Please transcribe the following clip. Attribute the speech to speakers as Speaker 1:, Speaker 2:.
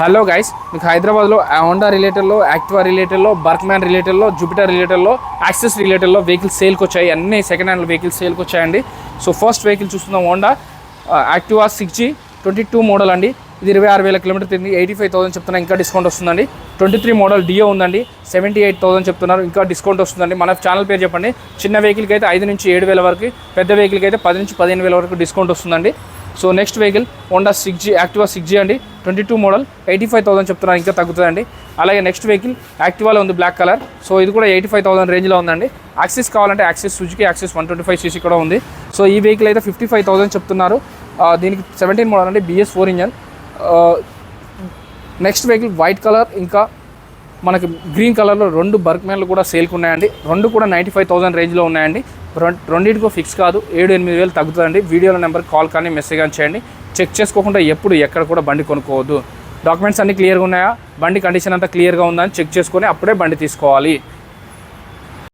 Speaker 1: Hello guys, మీకు హైదరాబాద్లో Honda రిలేటెడ్లో, యాక్టివా రిలేటెడ్లో, బర్క్మ్యాన్ రిలేటెడ్లో, జూపిటర్ రిలేటెడ్లో, యాక్సెస్ రిలేటెడ్లో వెహికల్స్ సేల్కి వచ్చాయి. అన్ని సెకండ్ హ్యాండ్ వెహికల్స్ సేల్కి వచ్చాయండి. సో ఫస్ట్ వెహికల్ చూస్తున్నాం హోండా యాక్టివా 6G 22 మోడల్ అండి. ఇది 26,000 కిలోమీటర్ తిరిగి 85,000 చెప్తున్నా, ఇంకా డిస్కౌంట్ వస్తుందండి. 23 మోడల్ డియో ఉందండి, 78,000 చెప్తున్నారు, ఇంకా డిస్కౌంట్ వస్తుందండి. మన ఛానల్ పేరు చెప్పండి. చిన్న వెహికల్కి అయితే 5 నుంచి 7,000 వరకు, పెద్ద వెహికల్కి అయితే 10 నుంచి 15,000 వరకు డిస్కౌంట్ వస్తుందండి. So next vehicle Honda 6G Activa 6G అండి, 22 మోడల్ 85,000 చెప్తున్నారు, ఇంకా తగ్గుతుందండి. అలాగే నెక్స్ట్ వెహికల్ యాక్టివాలో ఉంది బ్లాక్ కలర్. సో ఇది కూడా 85,000 రేంజ్లో ఉందండి. యాక్సెస్ కావాలంటే యాక్సెస్ సుజుకి యాక్సెస్ 125cc కూడా ఉంది. సో ఈ వెహికల్ అయితే 55,000 చెప్తున్నారు. దీనికి 17 మోడల్ అండి, BS4 engine. Next vehicle white colour, ఇంకా మనకి గ్రీన్ కలర్లో 2 బర్క్మ్యాన్లు కూడా సేల్కి ఉన్నాయండి. 2 కూడా 95,000 రేంజ్లో ఉన్నాయండి. రెండింటికో ఫిక్స్ కాదు, 7-8,000 తగ్గుతుందండి. వీడియోలో నెంబర్కి కాల్ కానీ మెసేజ్ కానీ చేయండి. చెక్ చేసుకోకుండా ఎప్పుడు ఎక్కడ కూడా బండి కొనుక్కోవద్దు. డాక్యుమెంట్స్ అన్నీ క్లియర్గా ఉన్నాయా, బండి కండిషన్ అంతా క్లియర్గా ఉందా అని చెక్ చేసుకొని అప్పుడే బండి తీసుకోవాలి.